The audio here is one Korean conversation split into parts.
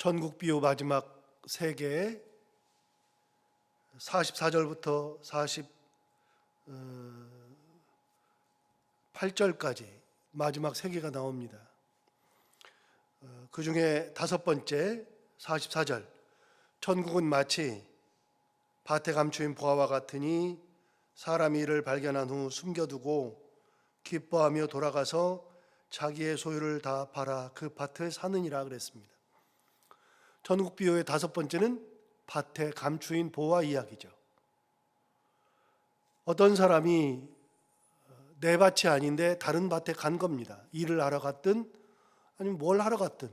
전국 비유 마지막 세계에 44절부터 48절까지 마지막 세 개가 나옵니다. 그 중에 다섯 번째 44절, 천국은 마치 밭에 감추인 보화와 같으니 사람이 이를 발견한 후 숨겨두고 기뻐하며 돌아가서 자기의 소유를 다 팔아 그 밭을 사느니라 그랬습니다. 전국 비유의 다섯 번째는 밭에 감추인 보화 이야기죠. 어떤 사람이 내 밭이 아닌데 다른 밭에 간 겁니다. 일을 하러 갔든 아니면 뭘 하러 갔든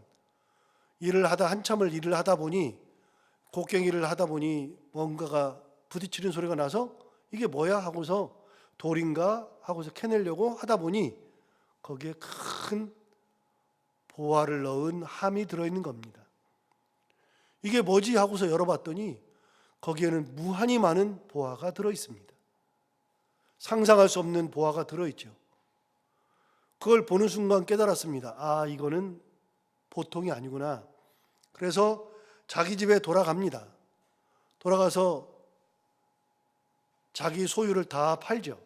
한참을 일을 하다 보니 곡괭이를 하다 보니 뭔가가 부딪히는 소리가 나서 이게 뭐야 하고서 돌인가 하고서 캐내려고 하다 보니 거기에 큰 보화를 넣은 함이 들어있는 겁니다. 이게 뭐지 하고서 열어봤더니 거기에는 무한히 많은 보화가 들어있습니다. 상상할 수 없는 보화가 들어있죠. 그걸 보는 순간 깨달았습니다. 아, 이거는 보통이 아니구나. 그래서 자기 집에 돌아갑니다. 돌아가서 자기 소유를 다 팔죠.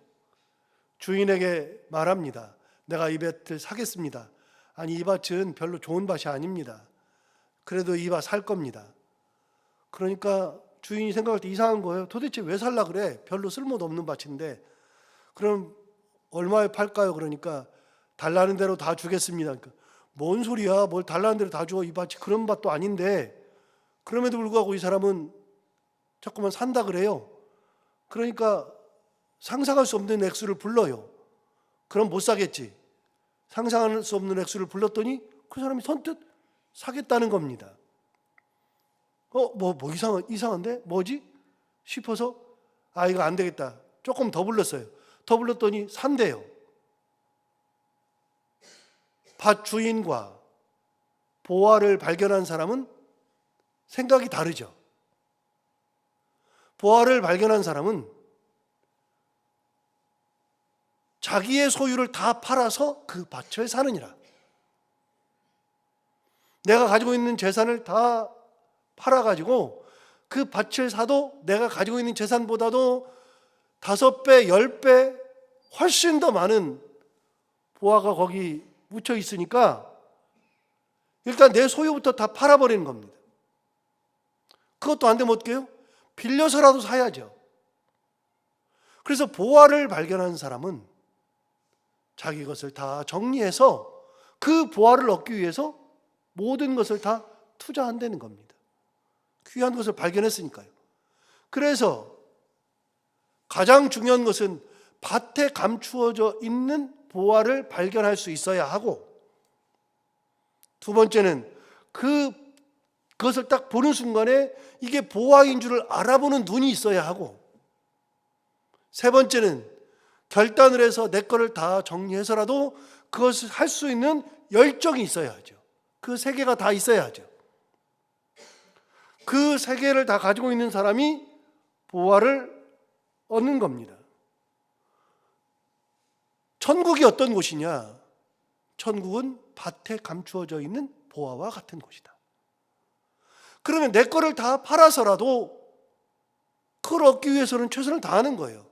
주인에게 말합니다. 내가 이 밭을 사겠습니다. 아니, 이 밭은 별로 좋은 밭이 아닙니다. 그래도 이 밭 살 겁니다. 그러니까 주인이 생각할 때 이상한 거예요. 도대체 왜 살라 그래? 별로 쓸모도 없는 밭인데. 그럼 얼마에 팔까요? 그러니까 달라는 대로 다 주겠습니다. 그러니까 뭔 소리야? 뭘 달라는 대로 다 줘? 이 밭이 그런 밭도 아닌데. 그럼에도 불구하고 이 사람은 자꾸만 산다 그래요. 그러니까 상상할 수 없는 액수를 불러요. 그럼 못 사겠지. 상상할 수 없는 액수를 불렀더니 그 사람이 선뜻 사겠다는 겁니다. 이상한데? 뭐지? 싶어서 이거 안 되겠다. 조금 더 불렀어요. 더 불렀더니 산대요. 밭 주인과 보화를 발견한 사람은 생각이 다르죠. 보화를 발견한 사람은 자기의 소유를 다 팔아서 그 밭을 사느니라. 내가 가지고 있는 재산을 다 팔아가지고 그 밭을 사도 내가 가지고 있는 재산보다도 5배, 10배 훨씬 더 많은 보화가 거기 묻혀 있으니까 일단 내 소유부터 다 팔아버리는 겁니다. 그것도 안 되면 어떻게 해요? 빌려서라도 사야죠. 그래서 보화를 발견한 사람은 자기 것을 다 정리해서 그 보화를 얻기 위해서 모든 것을 다 투자한다는 겁니다. 귀한 것을 발견했으니까요. 그래서 가장 중요한 것은 밭에 감추어져 있는 보화를 발견할 수 있어야 하고, 두 번째는 그것을 딱 보는 순간에 이게 보화인 줄을 알아보는 눈이 있어야 하고, 세 번째는 결단을 해서 내 거를 다 정리해서라도 그것을 할 수 있는 열정이 있어야 하죠. 그 세 개가 다 있어야 하죠. 그 세 개를 다 가지고 있는 사람이 보화를 얻는 겁니다. 천국이 어떤 곳이냐? 천국은 밭에 감추어져 있는 보화와 같은 곳이다. 그러면 내 거를 다 팔아서라도 그걸 얻기 위해서는 최선을 다하는 거예요.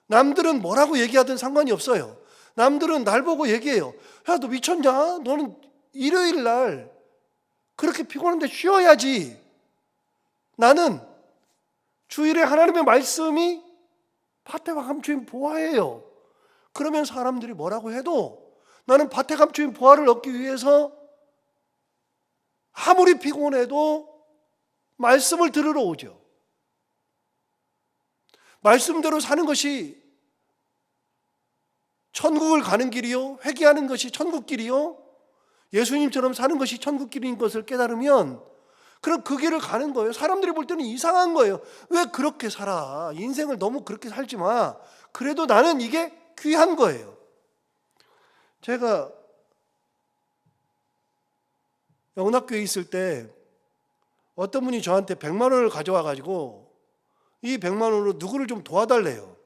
남들은 뭐라고 얘기하든 상관이 없어요. 남들은 날 보고 얘기해요. 야, 너 미쳤냐? 너는 일요일 날 그렇게 피곤한데 쉬어야지. 나는 주일에 하나님의 말씀이 밭에 감추인 보화예요. 그러면 사람들이 뭐라고 해도 나는 밭에 감추인 보화를 얻기 위해서 아무리 피곤해도 말씀을 들으러 오죠. 말씀대로 사는 것이 천국을 가는 길이요, 회개하는 것이 천국 길이요, 예수님처럼 사는 것이 천국 길인 것을 깨달으면 그럼 그 길을 가는 거예요. 사람들이 볼 때는 이상한 거예요. 왜 그렇게 살아? 인생을 너무 그렇게 살지 마. 그래도 나는 이게 귀한 거예요. 제가 영락교에 있을 때 어떤 분이 저한테 100만 원을 가져와 가지고 이 100만 원으로 누구를 좀 도와달래요.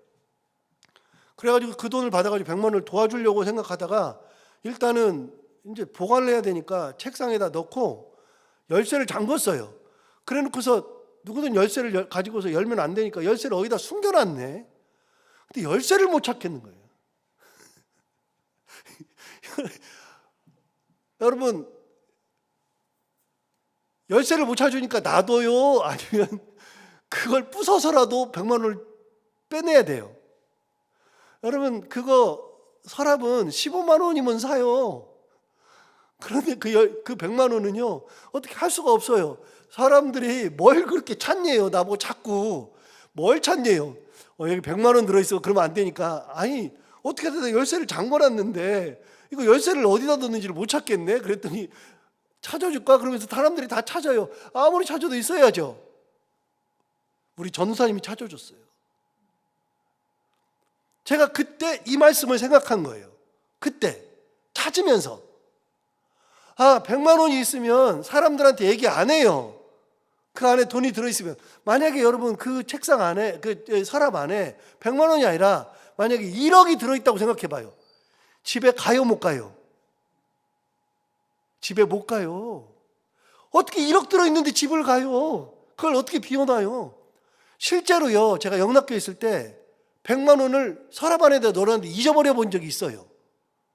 그래가지고 그 돈을 받아가지고 100만 원을 도와주려고 생각하다가 일단은 이제 보관을 해야 되니까 책상에다 넣고 열쇠를 잠궜어요. 그래 놓고서 누구든 열쇠를 가지고서 열면 안 되니까 열쇠를 어디다 숨겨놨네. 근데 열쇠를 못 찾겠는 거예요. 여러분, 열쇠를 못 찾으니까 놔둬요? 아니면 그걸 부숴서라도 100만 원을 빼내야 돼요? 여러분, 그거 서랍은 15만 원이면 사요. 그런데 그 100만 원은요, 어떻게 할 수가 없어요. 사람들이 뭘 그렇게 찾냐요. 나보고 자꾸 뭘 찾냐요. 여기 100만 원 들어있어. 그러면 안 되니까. 아니, 어떻게 해야 열쇠를 잠궈놨는데 이거 열쇠를 어디다 뒀는지를 못 찾겠네. 그랬더니 찾아줄까? 그러면서 사람들이 다 찾아요. 아무리 찾아도 있어야죠. 우리 전도사님이 찾아줬어요. 제가 그때 이 말씀을 생각한 거예요. 그때 찾으면서 100만 원이 있으면 사람들한테 얘기 안 해요. 그 안에 돈이 들어있으면. 만약에 여러분 그 책상 안에, 그 서랍 안에 100만 원이 아니라 만약에 1억이 들어있다고 생각해 봐요. 집에 가요, 못 가요? 집에 못 가요. 어떻게 1억 들어있는데 집을 가요? 그걸 어떻게 비워놔요? 실제로요, 제가 영락교에 있을 때 100만 원을 서랍 안에다 넣어놨는데 잊어버려 본 적이 있어요.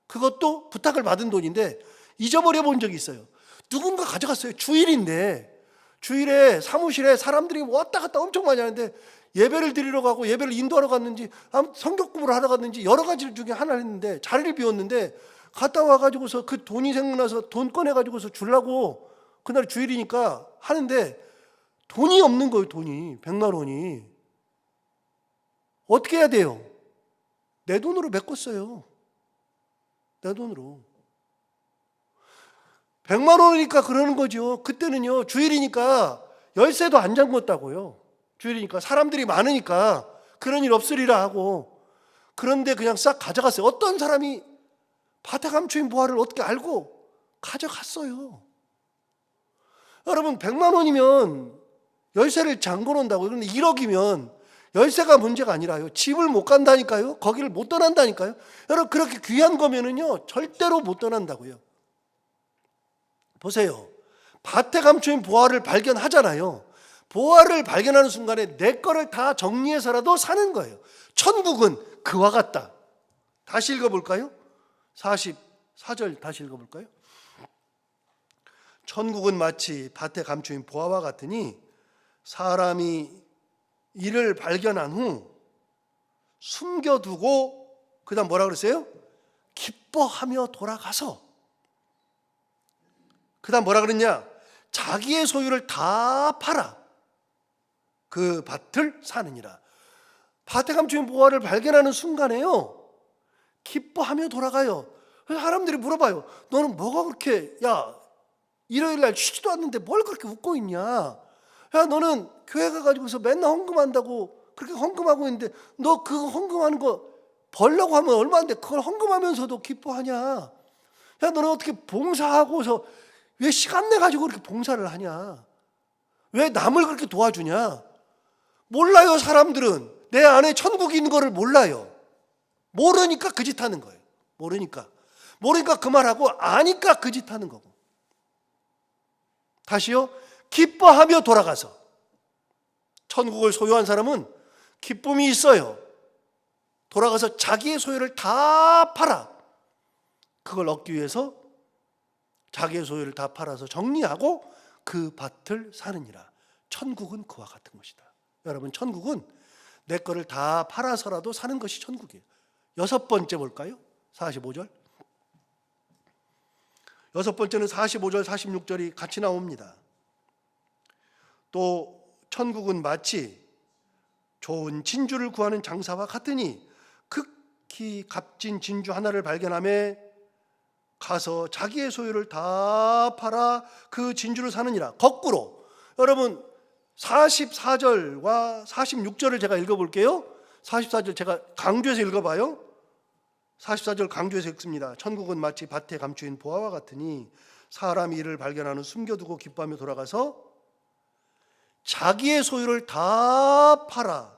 그것도 부탁을 받은 돈인데 잊어버려 본 적이 있어요. 누군가 가져갔어요. 주일인데, 주일에 사무실에 사람들이 왔다 갔다 엄청 많이 하는데 예배를 드리러 가고 예배를 인도하러 갔는지 성경 공부를 하러 갔는지 여러 가지 중에 하나를 했는데 자리를 비웠는데 갔다 와가지고서 그 돈이 생각나서 돈 꺼내가지고서 주려고 그날 주일이니까 하는데 돈이 없는 거예요. 돈이 100만 원이. 어떻게 해야 돼요? 내 돈으로 메꿨어요. 내 돈으로. 100만 원이니까 그러는 거죠. 그때는요, 주일이니까 열쇠도 안 잠궜다고요. 주일이니까 사람들이 많으니까 그런 일 없으리라 하고. 그런데 그냥 싹 가져갔어요. 어떤 사람이 밭에 감추인 보화를 어떻게 알고 가져갔어요. 여러분, 100만 원이면 열쇠를 잠궈 놓는다고요. 그런데 1억이면 열쇠가 문제가 아니라요, 집을 못 간다니까요. 거기를 못 떠난다니까요. 여러분, 그렇게 귀한 거면은요, 절대로 못 떠난다고요. 보세요. 밭에 감추인 보화를 발견하잖아요. 보화를 발견하는 순간에 내 거를 다 정리해서라도 사는 거예요. 천국은 그와 같다. 다시 읽어볼까요? 44절 다시 읽어볼까요? 천국은 마치 밭에 감추인 보화와 같으니 사람이 이를 발견한 후 숨겨두고 그 다음 뭐라 그랬어요? 기뻐하며 돌아가서. 그 다음 뭐라 그랬냐? 자기의 소유를 다 팔아 그 밭을 사느니라. 밭에 감추인 보화를 발견하는 순간에요, 기뻐하며 돌아가요. 사람들이 물어봐요. 너는 뭐가 그렇게, 야, 일요일날 쉬지도 않는데 뭘 그렇게 웃고 있냐? 야, 너는 교회 가가지고서 맨날 헌금한다고 그렇게 헌금하고 있는데 너 그 헌금하는 거 벌려고 하면 얼마인데 그걸 헌금하면서도 기뻐하냐? 야, 너는 어떻게 봉사하고서 왜 시간 내가지고 그렇게 봉사를 하냐? 왜 남을 그렇게 도와주냐? 몰라요. 사람들은 내 안에 천국이 있는 거를 몰라요. 모르니까 그 짓 하는 거예요. 모르니까 그 말하고, 아니까 그 짓 하는 거고. 다시요. 기뻐하며 돌아가서. 천국을 소유한 사람은 기쁨이 있어요. 돌아가서 자기의 소유를 다 팔아 그걸 얻기 위해서 자기의 소유를 다 팔아서 정리하고 그 밭을 사느니라. 천국은 그와 같은 것이다. 여러분, 천국은 내 거를 다 팔아서라도 사는 것이 천국이에요. 6번째 볼까요? 45절. 6번째는 45절 46절이 같이 나옵니다. 또 천국은 마치 좋은 진주를 구하는 장사와 같으니 극히 값진 진주 하나를 발견하며 가서 자기의 소유를 다 팔아 그 진주를 사느니라. 거꾸로 여러분, 44절과 46절을 제가 읽어볼게요. 44절 제가 강조해서 읽어봐요. 44절 강조해서 읽습니다. 천국은 마치 밭에 감추인 보화와 같으니 사람이 이를 발견하는 숨겨두고 기뻐하며 돌아가서 자기의 소유를 다 팔아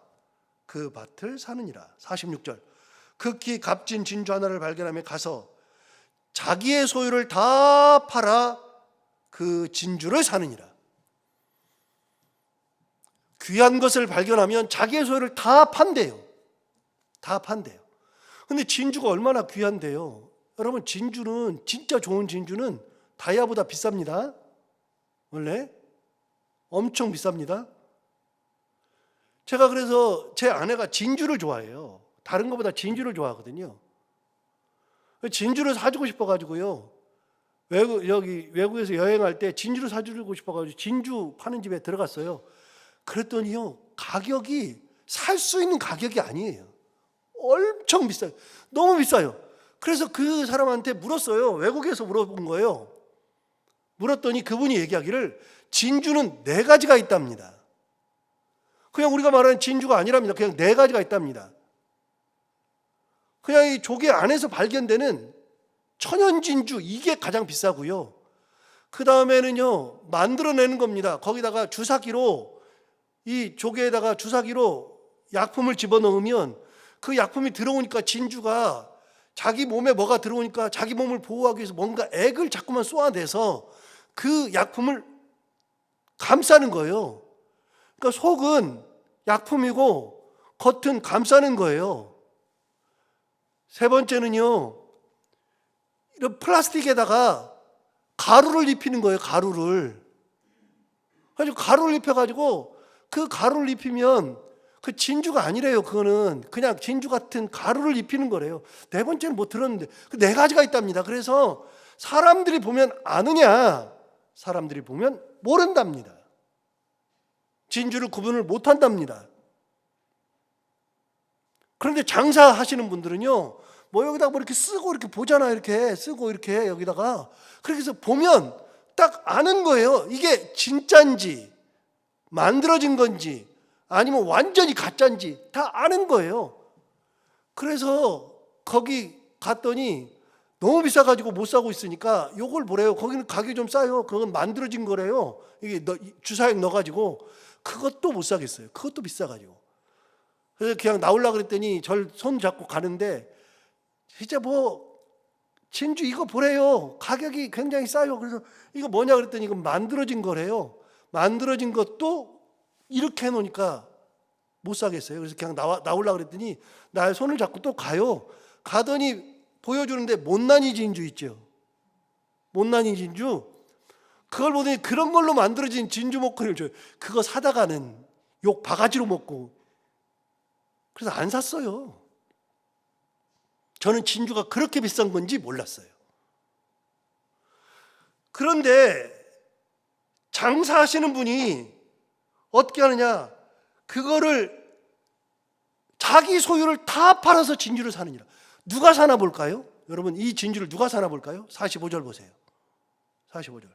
그 밭을 사느니라. 46절 극히 값진 진주 하나를 발견하며 가서 자기의 소유를 다 팔아 그 진주를 사느니라. 귀한 것을 발견하면 자기의 소유를 다 판대요. 다 판대요. 근데 진주가 얼마나 귀한데요. 여러분, 진주는, 진짜 좋은 진주는 다이아보다 비쌉니다. 원래 엄청 비쌉니다. 제가 그래서 제 아내가 진주를 좋아해요. 다른 것보다 진주를 좋아하거든요. 진주를 사주고 싶어가지고요. 외국에서 여행할 때 진주를 사주고 싶어가지고 진주 파는 집에 들어갔어요. 그랬더니요, 가격이 살 수 있는 가격이 아니에요. 엄청 비싸요. 너무 비싸요. 그래서 그 사람한테 물었어요. 외국에서 물어본 거예요. 물었더니 그분이 얘기하기를 진주는 4가지가 있답니다. 그냥 우리가 말하는 진주가 아니랍니다. 그냥 4가지가 있답니다. 그냥 이 조개 안에서 발견되는 천연 진주, 이게 가장 비싸고요. 그 다음에는요, 만들어내는 겁니다. 거기다가 주사기로, 이 조개에다가 주사기로 약품을 집어넣으면 그 약품이 들어오니까 진주가 자기 몸에 뭐가 들어오니까 자기 몸을 보호하기 위해서 뭔가 액을 자꾸만 쏘아내서 그 약품을 감싸는 거예요. 그러니까 속은 약품이고 겉은 감싸는 거예요. 3번째는요, 이런 플라스틱에다가 가루를 입히는 거예요. 가루를. 그래서 가루를 입혀가지고 그 가루를 입히면 그 진주가 아니래요. 그거는 그냥 진주 같은 가루를 입히는 거래요. 4번째는 뭐 들었는데 그 4가지가 있답니다. 그래서 사람들이 보면 아느냐, 사람들이 보면 모른답니다. 진주를 구분을 못한답니다. 그런데 장사하시는 분들은요, 뭐 여기다가 뭐 이렇게 쓰고 이렇게 보잖아요. 이렇게 쓰고 이렇게 여기다가. 그렇게 해서 보면 딱 아는 거예요. 이게 진짜인지 만들어진 건지 아니면 완전히 가짜인지 다 아는 거예요. 그래서 거기 갔더니 너무 비싸가지고 못 사고 있으니까 요걸 뭐래요. 거기는 가격이 좀 싸요. 그건 만들어진 거래요. 이게 주사액 넣어가지고. 그것도 못 사겠어요. 그것도 비싸가지고. 그래서 그냥 나오려고 그랬더니 절 손 잡고 가는데 진짜 뭐 진주 이거 보래요. 가격이 굉장히 싸요. 그래서 이거 뭐냐 그랬더니 이거 만들어진 거래요. 만들어진 것도 이렇게 해놓으니까 못 사겠어요. 그래서 그냥 나오려고 그랬더니 나의 손을 잡고 또 가요. 가더니 보여주는데 못난이 진주 있죠. 못난이 진주. 그걸 보더니 그런 걸로 만들어진 진주 목걸이를 줘요. 그거 사다가는 욕 바가지로 먹고. 그래서 안 샀어요. 저는 진주가 그렇게 비싼 건지 몰랐어요. 그런데 장사하시는 분이 어떻게 하느냐? 그거를 자기 소유를 다 팔아서 진주를 사느니라. 누가 사나 볼까요? 여러분, 이 진주를 누가 사나 볼까요? 45절 보세요. 45절.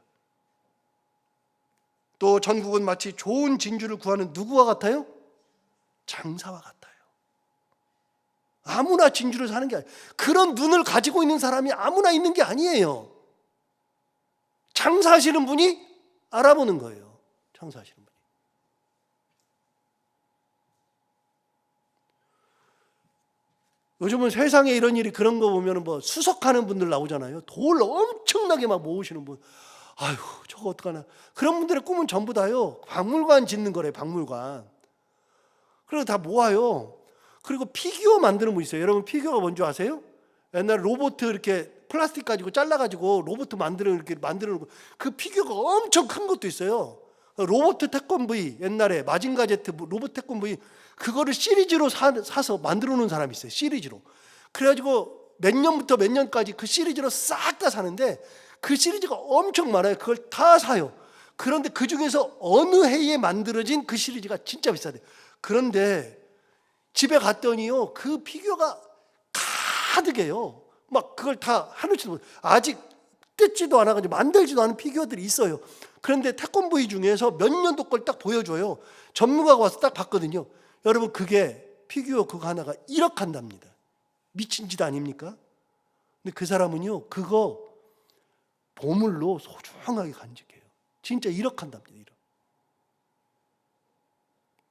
또 전국은 마치 좋은 진주를 구하는 누구와 같아요? 장사와 같아요. 아무나 진주를 사는 게 아니에요. 그런 눈을 가지고 있는 사람이 아무나 있는 게 아니에요. 장사하시는 분이 알아보는 거예요. 장사하시는 분이. 요즘은 세상에 이런 일이 그런 거 보면 뭐 수석하는 분들 나오잖아요. 돌 엄청나게 막 모으시는 분. 아유, 저거 어떡하나. 그런 분들의 꿈은 전부 다요. 박물관 짓는 거래요. 박물관. 그리고 다 모아요. 그리고 피규어 만드는 분 있어요. 여러분, 피규어가 뭔지 아세요? 옛날에 로봇 이렇게 플라스틱 가지고 잘라가지고 로봇 이렇게 만드는 거. 그 피규어가 엄청 큰 것도 있어요. 로봇 태권브이, 옛날에 마징가 제트 로봇 태권브이, 그거를 시리즈로 사서 만들어 놓은 사람이 있어요. 시리즈로. 그래가지고 몇 년부터 몇 년까지 그 시리즈로 싹 다 사는데 그 시리즈가 엄청 많아요. 그걸 다 사요. 그런데 그 중에서 어느 해에 만들어진 그 시리즈가 진짜 비싸대요. 그런데 집에 갔더니요, 그 피규어가 가득해요. 막 그걸 다 하늘치도 못해요. 아직 뜯지도 않아가지고 만들지도 않은 피규어들이 있어요. 그런데 태권브이 중에서 몇 년도 걸 딱 보여줘요. 전문가가 와서 딱 봤거든요. 여러분, 그게 피규어 그거 하나가 1억 한답니다. 미친 짓 아닙니까? 근데 그 사람은요, 그거 보물로 소중하게 간직해요. 진짜 1억 한답니다. 1억.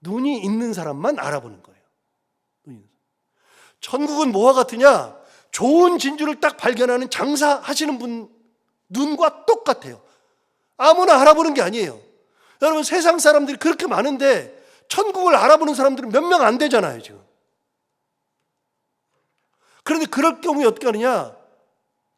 눈이 있는 사람만 알아보는 거예요. 천국은 뭐와 같으냐? 좋은 진주를 딱 발견하는 장사하시는 분 눈과 똑같아요. 아무나 알아보는 게 아니에요. 여러분, 세상 사람들이 그렇게 많은데 천국을 알아보는 사람들은 몇 명 안 되잖아요, 지금. 그런데 그럴 경우에 어떻게 하느냐?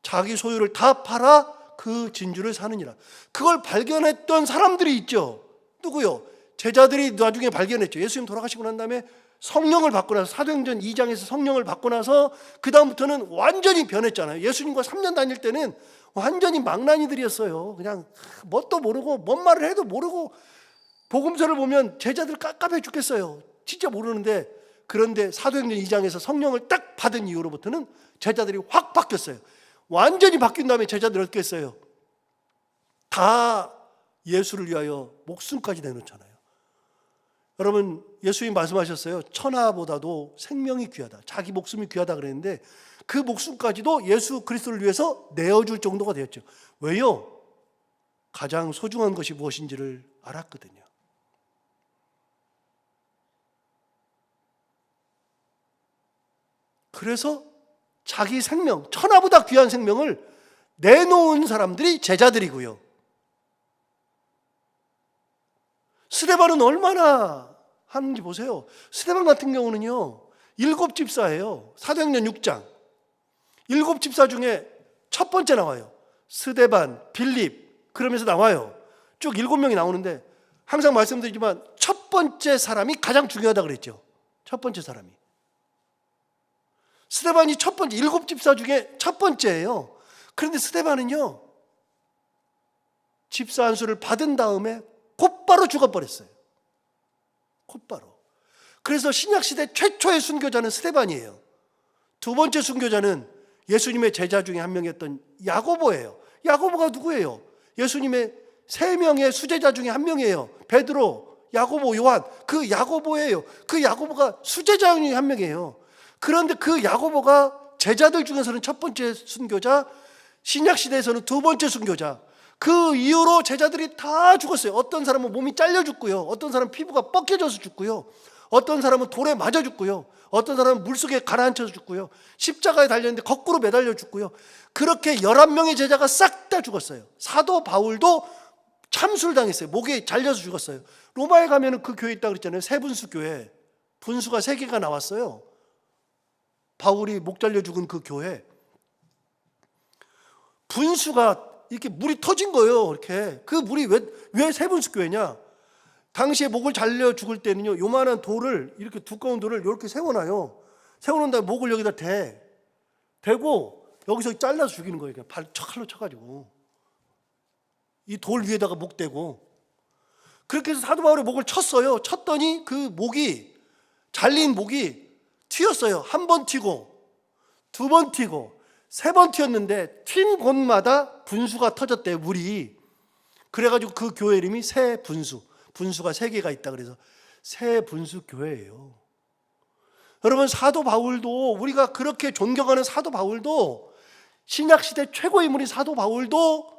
자기 소유를 다 팔아 그 진주를 사느니라. 그걸 발견했던 사람들이 있죠. 누구요? 제자들이 나중에 발견했죠. 예수님 돌아가시고 난 다음에 성령을 받고 나서, 사도행전 2장에서 성령을 받고 나서 그 다음부터는 완전히 변했잖아요. 예수님과 3년 다닐 때는 완전히 망나니들이었어요. 그냥 뭣도 모르고 뭔 말을 해도 모르고, 복음서를 보면 제자들 깝깝해 죽겠어요. 진짜 모르는데. 그런데 사도행전 2장에서 성령을 딱 받은 이후로부터는 제자들이 확 바뀌었어요. 완전히 바뀐 다음에 제자들이 어떻게 했어요? 다 예수를 위하여 목숨까지 내놓잖아요. 여러분, 예수님 말씀하셨어요. 천하보다도 생명이 귀하다, 자기 목숨이 귀하다 그랬는데 그 목숨까지도 예수 그리스도를 위해서 내어줄 정도가 되었죠. 왜요? 가장 소중한 것이 무엇인지를 알았거든요. 그래서 자기 생명, 천하보다 귀한 생명을 내놓은 사람들이 제자들이고요. 스데반은 얼마나 하는지 보세요. 스데반 같은 경우는요, 7집사예요. 사도행전 6장 7집사 중에 첫 번째 나와요. 스데반, 빌립, 그러면서 나와요. 쭉 7명이 나오는데 항상 말씀드리지만 첫 번째 사람이 가장 중요하다 그랬죠. 첫 번째 사람이. 스데반이 첫 번째, 7집사 중에 첫 번째예요. 그런데 스데반은요, 집사 안수를 받은 다음에 곧바로 죽어버렸어요. 곧바로. 그래서 신약시대 최초의 순교자는 스데반이에요. 두 번째 순교자는 예수님의 제자 중에 한 명이었던 야고보예요. 야고보가 누구예요? 예수님의 3명의 수제자 중에 한 명이에요. 베드로, 야고보, 요한. 그 야고보예요. 그 야고보가 수제자 중에 한 명이에요. 그런데 그 야고보가 제자들 중에서는 첫 번째 순교자, 신약시대에서는 두 번째 순교자. 그 이후로 제자들이 다 죽었어요. 어떤 사람은 몸이 잘려 죽고요, 어떤 사람은 피부가 벗겨져서 죽고요, 어떤 사람은 돌에 맞아 죽고요, 어떤 사람은 물속에 가라앉혀서 죽고요, 십자가에 달렸는데 거꾸로 매달려 죽고요. 그렇게 11명의 제자가 싹 다 죽었어요. 사도 바울도 참수를 당했어요. 목에 잘려서 죽었어요. 로마에 가면 그 교회 있다고 그랬잖아요. 세분수 교회. 분수가 3개가 나왔어요. 바울이 목 잘려 죽은 그 교회. 분수가 이렇게 물이 터진 거예요. 이렇게. 그 물이 왜 세분수 교회냐? 당시에 목을 잘려 죽을 때는요, 요만한 돌을, 이렇게 두꺼운 돌을 이렇게 세워놔요. 세워놓은 다음에 목을 여기다 대고 여기서 잘라서 죽이는 거예요. 그냥 칼로 쳐가지고. 이 돌 위에다가 목 대고. 그렇게 해서 사도 바울의 목을 쳤어요. 쳤더니 그 목이, 잘린 목이 튀었어요. 한 번 튀고, 두 번 튀고, 3번 튀었는데 튄 곳마다 분수가 터졌대요, 물이. 그래가지고 그 교회 이름이 새분수. 분수가 3개가 있다 그래서 새분수 교회예요. 여러분, 사도 바울도, 우리가 그렇게 존경하는 사도 바울도, 신약시대 최고의 인물인 사도 바울도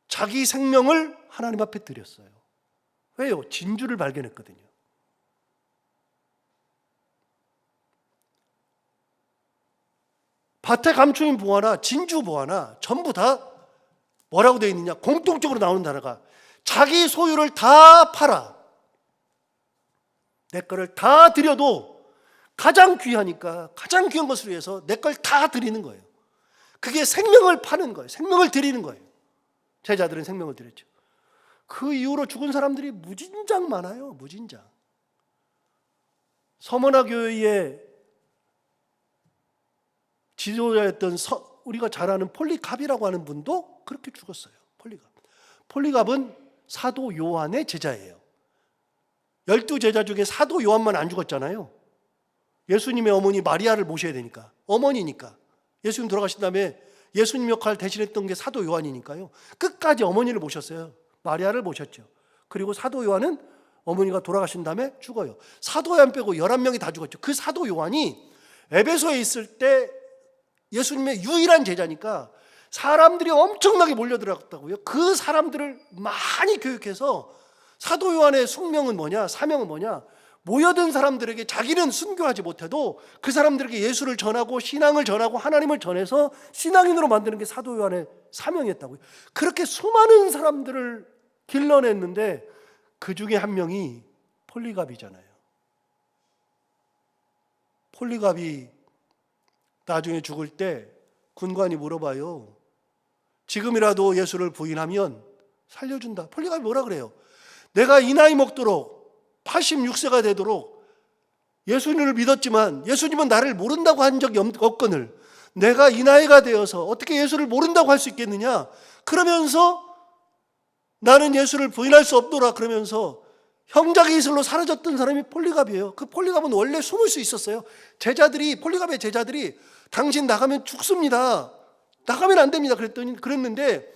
자기 생명을 하나님 앞에 드렸어요. 왜요? 진주를 발견했거든요. 밭에 감추인 보화나 진주 보화나 전부 다 뭐라고 되어 있느냐? 공통적으로 나오는 단어가 자기 소유를 다 팔아. 내 거를 다 드려도 가장 귀하니까 가장 귀한 것을 위해서 내 걸 다 드리는 거예요. 그게 생명을 파는 거예요. 생명을 드리는 거예요. 제자들은 생명을 드렸죠. 그 이후로 죽은 사람들이 무진장 많아요. 무진장. 서머나 교회의 지도자였던 우리가 잘 아는 폴리갑이라고 하는 분도 그렇게 죽었어요. 폴리갑은 사도 요한의 제자예요. 12제자 중에 사도 요한만 안 죽었잖아요. 예수님의 어머니 마리아를 모셔야 되니까. 어머니니까. 예수님 돌아가신 다음에 예수님 역할을 대신했던 게 사도 요한이니까요. 끝까지 어머니를 모셨어요. 마리아를 모셨죠. 그리고 사도 요한은 어머니가 돌아가신 다음에 죽어요. 사도 요한 빼고 11명이 다 죽었죠. 그 사도 요한이 에베소에 있을 때 예수님의 유일한 제자니까 사람들이 엄청나게 몰려들었다고요. 그 사람들을 많이 교육해서 사도 요한의 숙명은 뭐냐, 사명은 뭐냐, 모여든 사람들에게 자기는 순교하지 못해도 그 사람들에게 예수를 전하고 신앙을 전하고 하나님을 전해서 신앙인으로 만드는 게 사도 요한의 사명이었다고요. 그렇게 수많은 사람들을 길러냈는데 그 중에 한 명이 폴리갑이잖아요. 폴리갑이 나중에 죽을 때 군관이 물어봐요. 지금이라도 예수를 부인하면 살려준다. 폴리갑이 뭐라 그래요? 내가 이 나이 먹도록 86세가 되도록 예수님을 믿었지만 예수님은 나를 모른다고 한 적이 없거늘 내가 이 나이가 되어서 어떻게 예수를 모른다고 할 수 있겠느냐? 그러면서 나는 예수를 부인할 수 없노라 그러면서 형작의 이슬로 사라졌던 사람이 폴리갑이에요. 그 폴리갑은 원래 숨을 수 있었어요. 폴리갑의 제자들이 당신 나가면 죽습니다. 나가면 안 됩니다. 그랬는데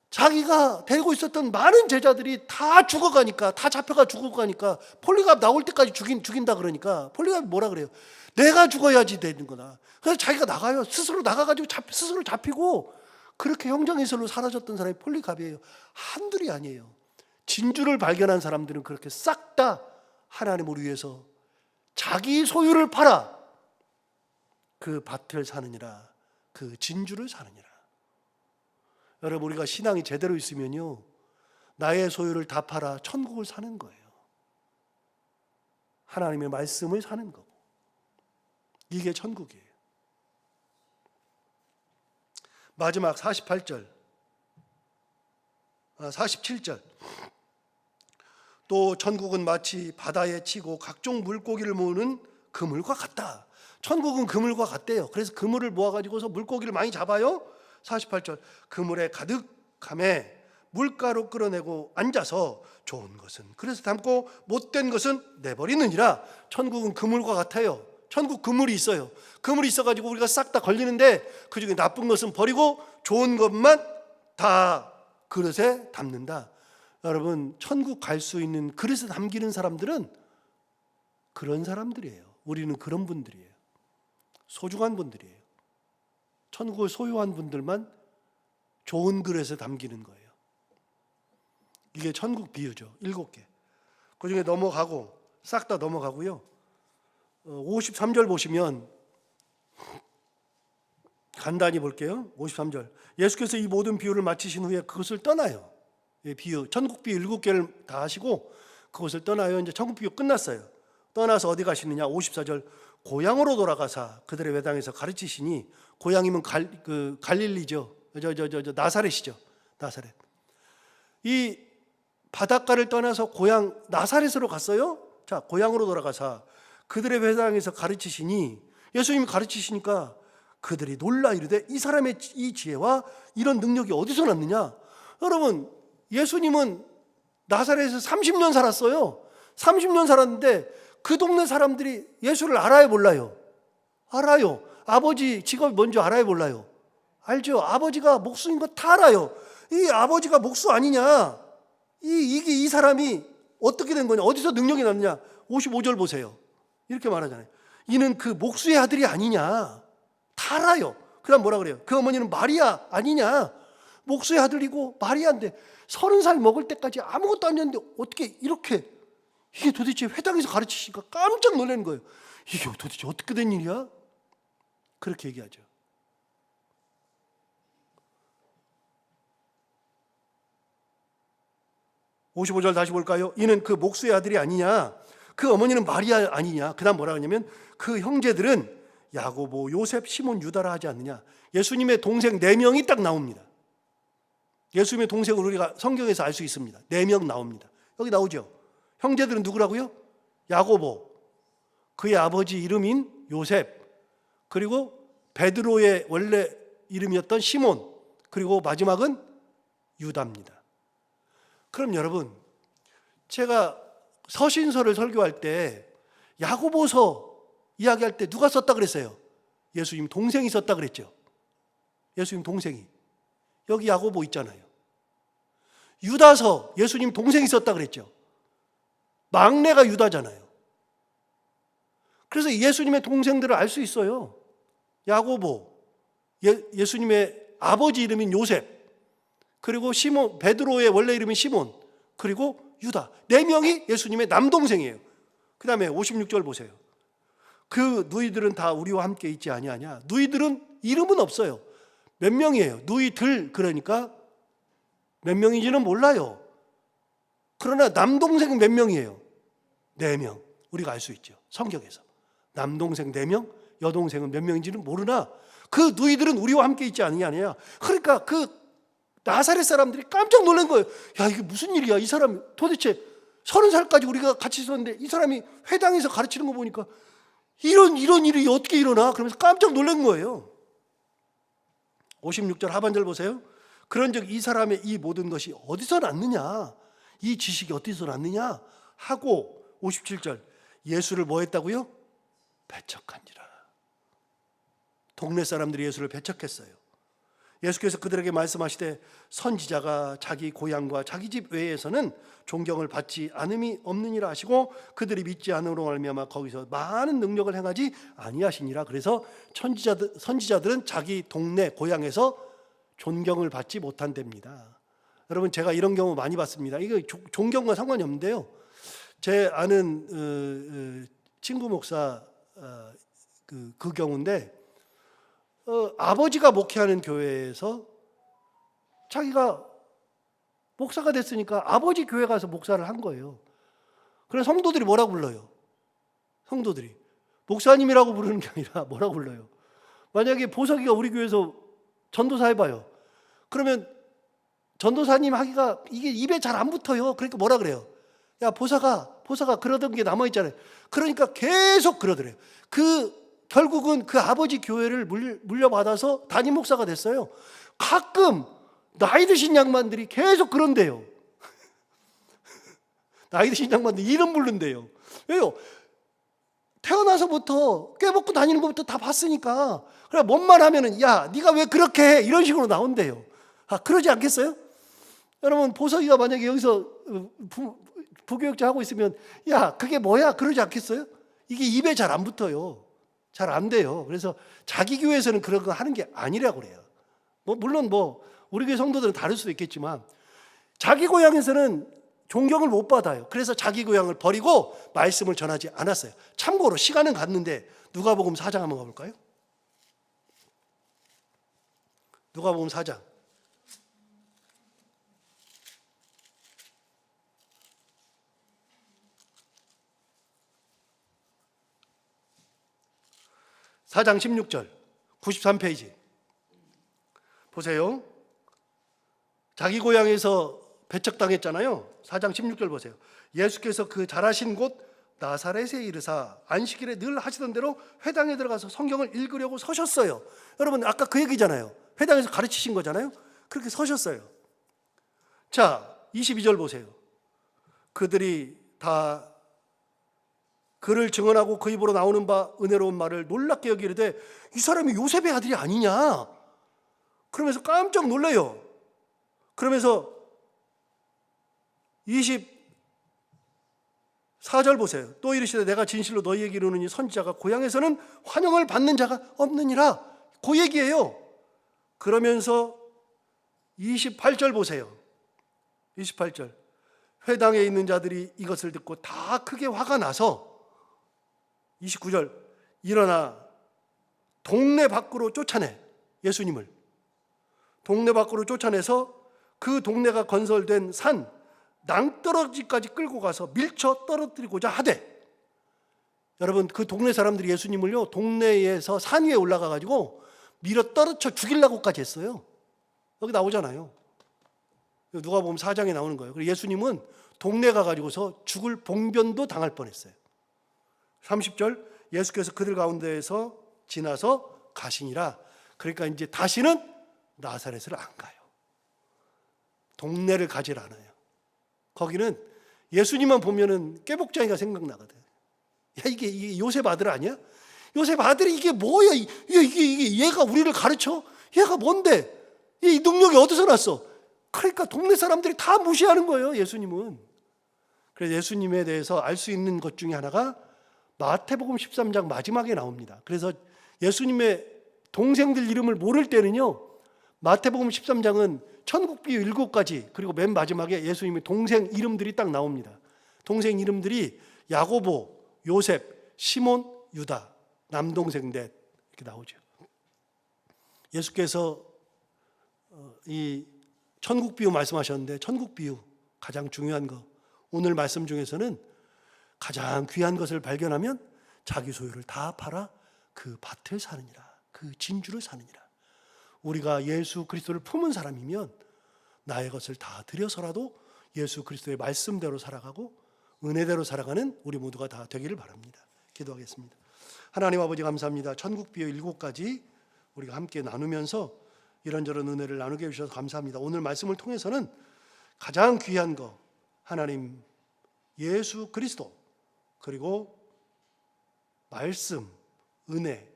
자기가 데리고 있었던 많은 제자들이 다 죽어가니까, 다 잡혀가 죽어가니까 폴리갑 나올 때까지 죽인다 그러니까 폴리갑이 뭐라 그래요? 내가 죽어야지 되는 거다. 그래서 자기가 나가요. 스스로 나가가지고 스스로 잡히고 그렇게 형정이슬로 사라졌던 사람이 폴리갑이에요. 한둘이 아니에요. 진주를 발견한 사람들은 그렇게 싹 다 하나님을 위해서 자기 소유를 팔아 그 밭을 사느니라, 그 진주를 사느니라. 여러분, 우리가 신앙이 제대로 있으면요, 나의 소유를 다 팔아 천국을 사는 거예요. 하나님의 말씀을 사는 거고, 이게 천국이에요. 마지막 47절. 또 천국은 마치 바다에 치고 각종 물고기를 모으는 그물과 같다. 천국은 그물과 같대요. 그래서 그물을 모아가지고서 물고기를 많이 잡아요. 48절. 그물에 가득함에 물가로 끌어내고 앉아서 좋은 것은 그래서 담고 못된 것은 내버리느니라. 천국은 그물과 같아요. 천국 그물이 있어요. 그물이 있어가지고 우리가 싹 다 걸리는데 그 중에 나쁜 것은 버리고 좋은 것만 다 그릇에 담는다. 여러분, 천국 갈 수 있는 그릇에 담기는 사람들은 그런 사람들이에요. 우리는 그런 분들이에요. 소중한 분들이에요. 천국을 소유한 분들만 좋은 그릇에 담기는 거예요. 이게 천국 비유죠. 7개. 그 중에 넘어가고 싹 다 넘어가고요. 53절 보시면 간단히 볼게요. 53절. 예수께서 이 모든 비유를 마치신 후에 그것을 떠나요. 비유, 천국 비유 7개를 다 하시고 그것을 떠나요. 이제 천국 비유 끝났어요. 떠나서 어디 가시느냐? 54절. 고향으로 돌아가사 그들의 외당에서 가르치시니, 고향이면 갈릴리죠. 나사렛이죠. 나사렛. 이 바닷가를 떠나서 고향 나사렛으로 갔어요. 자, 고향으로 돌아가사 그들의 회당에서 가르치시니, 예수님이 가르치시니까 그들이 놀라 이르되 이 사람의 이 지혜와 이런 능력이 어디서 났느냐? 여러분, 예수님은 나사렛에서 30년 살았어요. 30년 살았는데 그 동네 사람들이 예수를 알아요, 몰라요? 알아요. 아버지 직업이 뭔지 알아요, 몰라요? 알죠. 아버지가 목수인 거 다 알아요. 이 아버지가 목수 아니냐? 이 사람이 어떻게 된 거냐? 어디서 능력이 났느냐? 55절 보세요. 이렇게 말하잖아요. 이는 그 목수의 아들이 아니냐? 다 알아요. 그럼 뭐라 그래요? 그 어머니는 마리아 아니냐? 목수의 아들이고 마리아인데 30살 먹을 때까지 아무것도 안 했는데 어떻게 이렇게, 이게 도대체 회당에서 가르치시니까 깜짝 놀라는 거예요. 이게 도대체 어떻게 된 일이야? 그렇게 얘기하죠. (55절) 다시 볼까요? 이는 그 목수의 아들이 아니냐? 그 어머니는 마리아 아니냐? 그 다음 뭐라 하냐면 그 형제들은 야고보, 요셉, 시몬, 유다라 하지 않느냐? 예수님의 동생 4명이 딱 나옵니다. 예수님의 동생을 우리가 성경에서 알 수 있습니다. 4명 나옵니다. 여기 나오죠. 형제들은 누구라고요? 야고보, 그의 아버지 이름인 요셉, 그리고 베드로의 원래 이름이었던 시몬, 그리고 마지막은 유다입니다. 그럼 여러분, 제가 서신서를 설교할 때 야고보서 이야기할 때 누가 썼다 그랬어요? 예수님 동생이 썼다 그랬죠. 예수님 동생이. 여기 야고보 있잖아요. 유다서 예수님 동생이 썼다 그랬죠. 막내가 유다잖아요. 그래서 예수님의 동생들을 알 수 있어요. 야고보, 예수님의 아버지 이름인 요셉, 그리고 시몬, 베드로의 원래 이름인 시몬, 그리고 유다. 4명이 예수님의 남동생이에요. 그 다음에 56절 보세요. 그 누이들은 다 우리와 함께 있지 아니하냐. 누이들은 이름은 없어요. 몇 명이에요? 누이들, 그러니까 몇 명인지는 몰라요. 그러나 남동생 몇 명이에요? 4명. 우리가 알 수 있죠, 성경에서. 남동생 4명, 여동생은 몇 명인지는 모르나 그 누이들은 우리와 함께 있지 아니하냐. 그러니까 그 나사렛 사람들이 깜짝 놀란 거예요. 야, 이게 무슨 일이야. 이 사람 도대체 30살까지 우리가 같이 있었는데 이 사람이 회당에서 가르치는 거 보니까 이런 일이 어떻게 일어나? 그러면서 깜짝 놀란 거예요. 56절 하반절 보세요. 그런즉 이 사람의 이 모든 것이 어디서 났느냐, 이 지식이 어디서 났느냐 하고 57절 예수를 뭐 했다고요? 배척한지라. 동네 사람들이 예수를 배척했어요. 예수께서 그들에게 말씀하시되 선지자가 자기 고향과 자기 집 외에서는 존경을 받지 않음이 없느니라 하시고 그들이 믿지 않음으로 말미암아 거기서 많은 능력을 행하지 아니하시니라. 그래서 선지자들은 자기 동네 고향에서 존경을 받지 못한답니다. 여러분, 제가 이런 경우 많이 봤습니다. 이거 존경과 상관이 없는데요. 제 아는 친구 목사 그 경우인데 아버지가 목회하는 교회에서 자기가 목사가 됐으니까 아버지 교회 가서 목사를 한 거예요. 그래서 성도들이 뭐라고 불러요? 성도들이 목사님이라고 부르는 게 아니라 뭐라고 불러요? 만약에 보석이가 우리 교회에서 전도사 해봐요. 그러면 전도사님 하기가 이게 입에 잘 안 붙어요. 그러니까 뭐라 그래요? 야, 보사가 그러던 게 남아있잖아요. 그러니까 계속 그러더래요. 결국은 그 아버지 교회를 물려받아서 담임 목사가 됐어요. 가끔 나이 드신 양반들이 계속 그런대요. 나이 드신 양반들 이름 부른대요. 왜요? 태어나서부터 꿰먹고 다니는 것부터 다 봤으니까. 그래, 뭔 말 하면은 야, 네가 왜 그렇게 해? 이런 식으로 나온대요. 그러지 않겠어요? 여러분, 보석이가 만약에 여기서 부교육자 하고 있으면 야, 그게 뭐야? 그러지 않겠어요? 이게 입에 잘 안 붙어요. 잘 안 돼요. 그래서 자기 교회에서는 그런 거 하는 게 아니라고 그래요. 물론 우리 교회 성도들은 다를 수도 있겠지만 자기 고향에서는 존경을 못 받아요. 그래서 자기 고향을 버리고 말씀을 전하지 않았어요. 참고로 시간은 갔는데 누가복음 4장 한번 가볼까요? 누가복음 4장. (4장) 16절 93페이지 보세요. 자기 고향에서 배척당했잖아요. 4장 16절 보세요. 예수께서 그 자라신 곳 나사렛에 이르사 안식일에 늘 하시던 대로 회당에 들어가서 성경을 읽으려고 서셨어요. 여러분, 아까 그 얘기잖아요. 회당에서 가르치신 거잖아요. 그렇게 서셨어요. 자, 22절 보세요. 그들이 다 그를 증언하고 그 입으로 나오는 바 은혜로운 말을 놀랍게 여기르되 이 사람이 요셉의 아들이 아니냐? 그러면서 깜짝 놀래요. 그러면서 24절 보세요. 또 이르시되 내가 진실로 너희에게 이르노니 선지자가 고향에서는 환영을 받는 자가 없느니라. 그 얘기예요. 그러면서 28절 보세요. 28절 회당에 있는 자들이 이것을 듣고 다 크게 화가 나서 29절 일어나 동네 밖으로 쫓아내 예수님을 동네 밖으로 쫓아내서 그 동네가 건설된 산 낭떠러지까지 끌고 가서 밀쳐 떨어뜨리고자 하되, 여러분, 그 동네 사람들이 예수님을요 동네에서 산 위에 올라가 가지고 밀어 떨어져 죽이려고까지 했어요. 여기 나오잖아요. 누가복음 4장에 나오는 거예요. 그리고 예수님은 동네 가가지고서 죽을 봉변도 당할 뻔했어요. 30절 예수께서 그들 가운데에서 지나서 가시니라. 그러니까 이제 다시는 나사렛을 안 가요. 동네를 가질 않아요. 거기는 예수님만 보면은 꾀복장이가 생각나거든. 야, 이게 요셉 아들 아니야? 요셉 아들이 이게 뭐야? 이게 얘가 우리를 가르쳐? 얘가 뭔데? 이 능력이 어디서 났어? 그러니까 동네 사람들이 다 무시하는 거예요, 예수님은. 그래서 예수님에 대해서 알 수 있는 것 중에 하나가 마태복음 13장 마지막에 나옵니다. 그래서 예수님의 동생들 이름을 모를 때는요, 마태복음 13장은 천국비 7가지, 그리고 맨 마지막에 예수님의 동생 이름들이 딱 나옵니다. 동생 이름들이 야고보, 요셉, 시몬, 유다, 남동생 넷 이렇게 나오죠. 예수께서 이 천국 비유 말씀하셨는데 천국 비유 가장 중요한 거 오늘 말씀 중에서는 가장 귀한 것을 발견하면 자기 소유를 다 팔아 그 밭을 사느니라 그 진주를 사느니라. 우리가 예수 그리스도를 품은 사람이면 나의 것을 다 들여서라도 예수 그리스도의 말씀대로 살아가고 은혜대로 살아가는 우리 모두가 다 되기를 바랍니다. 기도하겠습니다. 하나님 아버지 감사합니다. 천국 비유 7가지 우리가 함께 나누면서 이런저런 은혜를 나누게 해주셔서 감사합니다. 오늘 말씀을 통해서는 가장 귀한 거 하나님 예수 그리스도 그리고 말씀, 은혜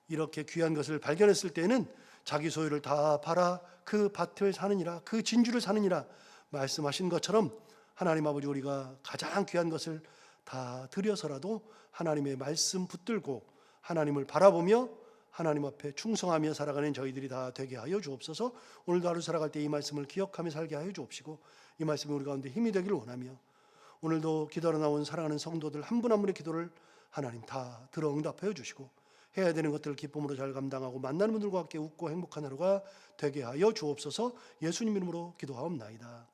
이렇게 귀한 것을 발견했을 때는 자기 소유를 다 팔아 그 밭을 사느니라 그 진주를 사느니라 말씀하신 것처럼 하나님 아버지 우리가 가장 귀한 것을 다 들여서라도 하나님의 말씀 붙들고 하나님을 바라보며 하나님 앞에 충성하며 살아가는 저희들이 다 되게 하여 주옵소서. 오늘도 하루 살아갈 때 이 말씀을 기억하며 살게 하여 주옵시고 이 말씀이 우리 가운데 힘이 되기를 원하며 오늘도 기도로 나온 사랑하는 성도들 한 분 한 분의 기도를 하나님 다 들어 응답하여 주시고 해야 되는 것들을 기쁨으로 잘 감당하고 만나는 분들과 함께 웃고 행복한 하루가 되게 하여 주옵소서. 예수님 이름으로 기도하옵나이다.